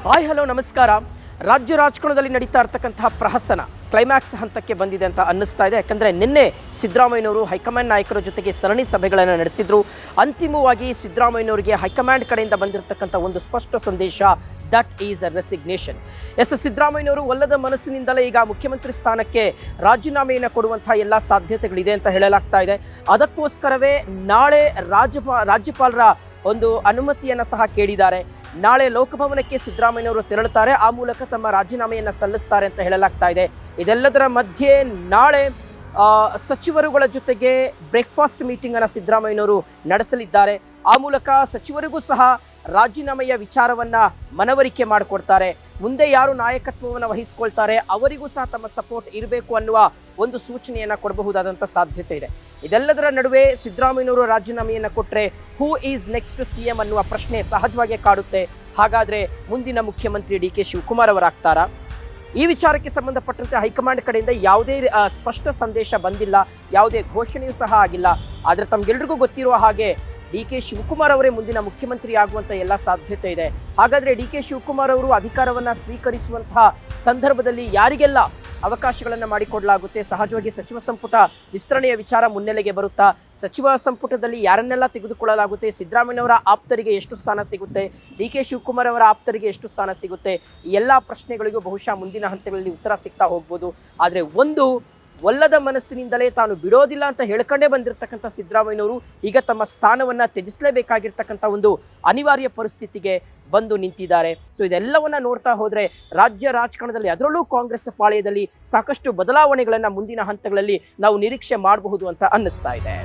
Hi hello ನಮಸ್ಕಾರ. ರಾಜ್ಯ ರಾಜಕಾರಣದಲ್ಲಿ ನಡೀತಾ ಇರತಕ್ಕಂತಹ ಪ್ರಹಸನ ಕ್ಲೈಮ್ಯಾಕ್ಸ್ ಹಂತಕ್ಕೆ ಬಂದಿದೆ ಅಂತ ಅನ್ನಿಸ್ತಾ ಇದೆ. ಯಾಕಂದರೆ ನಿನ್ನೆ ಸಿದ್ದರಾಮಯ್ಯನವರು ಹೈಕಮಾಂಡ್ ನಾಯಕರ ಜೊತೆಗೆ ಸರಣಿ ಸಭೆಗಳನ್ನು ನಡೆಸಿದ್ರು. ಅಂತಿಮವಾಗಿ ಸಿದ್ದರಾಮಯ್ಯನವರಿಗೆ ಹೈಕಮಾಂಡ್ ಕಡೆಯಿಂದ ಬಂದಿರತಕ್ಕಂಥ ಒಂದು ಸ್ಪಷ್ಟ ಸಂದೇಶ, ದಟ್ ಈಸ್ ಅ ರೆಸಿಗ್ನೇಷನ್. ಸಿದ್ದರಾಮಯ್ಯನವರು ಒಲ್ಲದ ಮನಸ್ಸಿನಿಂದಲೇ ಈಗ ಮುಖ್ಯಮಂತ್ರಿ ಸ್ಥಾನಕ್ಕೆ ರಾಜೀನಾಮೆಯನ್ನು ಕೊಡುವಂತಹ ಎಲ್ಲ ಸಾಧ್ಯತೆಗಳಿದೆ ಅಂತ ಹೇಳಲಾಗ್ತಾ ಇದೆ. ಅದಕ್ಕೋಸ್ಕರವೇ ನಾಳೆ ರಾಜ್ಯಪಾಲರ ಒಂದು ಅನುಮತಿಯನ್ನು ಸಹ ಕೇಳಿದ್ದಾರೆ. ನಾಳೆ ಲೋಕಭವನಕ್ಕೆ ಸಿದ್ದರಾಮಯ್ಯನವರು ತೆರಳುತ್ತಾರೆ, ಆ ಮೂಲಕ ತಮ್ಮ ರಾಜೀನಾಮೆಯನ್ನು ಸಲ್ಲಿಸ್ತಾರೆ ಅಂತ ಹೇಳಲಾಗ್ತಾ ಇದೆ. ಇದೆಲ್ಲದರ ಮಧ್ಯೆ ನಾಳೆ ಸಚಿವರುಗಳ ಜೊತೆಗೆ ಬ್ರೇಕ್ಫಾಸ್ಟ್ ಮೀಟಿಂಗನ್ನು ಸಿದ್ದರಾಮಯ್ಯನವರು ನಡೆಸಲಿದ್ದಾರೆ. ಆ ಮೂಲಕ ಸಚಿವರಿಗೂ ಸಹ ರಾಜೀನಾಮೆಯ ವಿಚಾರವನ್ನು ಮನವರಿಕೆ ಮಾಡಿಕೊಡ್ತಾರೆ. ಮುಂದೆ ಯಾರು ನಾಯಕತ್ವವನ್ನು ವಹಿಸಿಕೊಳ್ತಾರೆ ಅವರಿಗೂ ಸಹ ತಮ್ಮ ಸಪೋರ್ಟ್ ಇರಬೇಕು ಅನ್ನುವ ಒಂದು ಸೂಚನೆಯನ್ನು ಕೊಡಬಹುದಾದಂಥ ಸಾಧ್ಯತೆ ಇದೆ. ಇದೆಲ್ಲದರ ನಡುವೆ ಸಿದ್ದರಾಮಯ್ಯನವರು ರಾಜೀನಾಮೆಯನ್ನು ಕೊಟ್ಟರೆ ಹೂ ಈಸ್ ನೆಕ್ಸ್ಟ್ CM ಅನ್ನುವ ಪ್ರಶ್ನೆ ಸಹಜವಾಗಿ ಕಾಡುತ್ತೆ. ಹಾಗಾದರೆ ಮುಂದಿನ ಮುಖ್ಯಮಂತ್ರಿ DK ಶಿವಕುಮಾರ್ ಅವರಾಗ್ತಾರಾ? ಈ ವಿಚಾರಕ್ಕೆ ಸಂಬಂಧಪಟ್ಟಂತೆ ಹೈಕಮಾಂಡ್ ಕಡೆಯಿಂದ ಯಾವುದೇ ಸ್ಪಷ್ಟ ಸಂದೇಶ ಬಂದಿಲ್ಲ, ಯಾವುದೇ ಘೋಷಣೆಯೂ ಸಹ ಆಗಿಲ್ಲ. ಆದರೆ ತಮಗೆಲ್ರಿಗೂ ಗೊತ್ತಿರುವ ಹಾಗೆ DK ಶಿವಕುಮಾರ್ ಅವರೇ ಮುಂದಿನ ಮುಖ್ಯಮಂತ್ರಿ ಆಗುವಂಥ ಎಲ್ಲ ಸಾಧ್ಯತೆ ಇದೆ. ಹಾಗಾದರೆ DK ಶಿವಕುಮಾರ್ ಅವರು ಅಧಿಕಾರವನ್ನು ಸ್ವೀಕರಿಸುವಂತಹ ಸಂದರ್ಭದಲ್ಲಿ ಯಾರಿಗೆಲ್ಲ ಅವಕಾಶಗಳನ್ನು ಮಾಡಿಕೊಡಲಾಗುತ್ತೆ? ಸಹಜವಾಗಿ ಸಚಿವ ಸಂಪುಟ ವಿಸ್ತರಣೆಯ ವಿಚಾರ ಮುನ್ನೆಲೆಗೆ ಬರುತ್ತಾ? ಸಚಿವ ಸಂಪುಟದಲ್ಲಿ ಯಾರನ್ನೆಲ್ಲ ತೆಗೆದುಕೊಳ್ಳಲಾಗುತ್ತೆ? ಸಿದ್ದರಾಮಯ್ಯನವರ ಆಪ್ತರಿಗೆ ಎಷ್ಟು ಸ್ಥಾನ ಸಿಗುತ್ತೆ? DK ಶಿವಕುಮಾರ್ ಅವರ ಆಪ್ತರಿಗೆ ಎಷ್ಟು ಸ್ಥಾನ ಸಿಗುತ್ತೆ? ಈ ಎಲ್ಲ ಪ್ರಶ್ನೆಗಳಿಗೂ ಬಹುಶಃ ಮುಂದಿನ ಹಂತಗಳಲ್ಲಿ ಉತ್ತರ ಸಿಗ್ತಾ ಹೋಗ್ಬೋದು. ಆದರೆ ಒಂದು ಒಲ್ಲದ ಮನಸ್ಸಿನಿಂದಲೇ ತಾನು ಬಿಡೋದಿಲ್ಲ ಅಂತ ಹೇಳ್ಕೊಂಡೇ ಬಂದಿರತಕ್ಕಂಥ ಸಿದ್ದರಾಮಯ್ಯನವರು ಈಗ ತಮ್ಮ ಸ್ಥಾನವನ್ನು ತ್ಯಜಿಸಲೇಬೇಕಾಗಿರ್ತಕ್ಕಂಥ ಒಂದು ಅನಿವಾರ್ಯ ಪರಿಸ್ಥಿತಿಗೆ ಬಂದು ನಿಂತಿದ್ದಾರೆ. ಸೊ ಇದೆಲ್ಲವನ್ನ ನೋಡ್ತಾ ಹೋದರೆ ರಾಜ್ಯ ರಾಜಕಾರಣದಲ್ಲಿ, ಅದರಲ್ಲೂ ಕಾಂಗ್ರೆಸ್ ಪಾಳೆಯದಲ್ಲಿ ಸಾಕಷ್ಟು ಬದಲಾವಣೆಗಳನ್ನು ಮುಂದಿನ ಹಂತಗಳಲ್ಲಿ ನಾವು ನಿರೀಕ್ಷೆ ಮಾಡಬಹುದು ಅಂತ ಅನ್ನಿಸ್ತಾ ಇದೆ.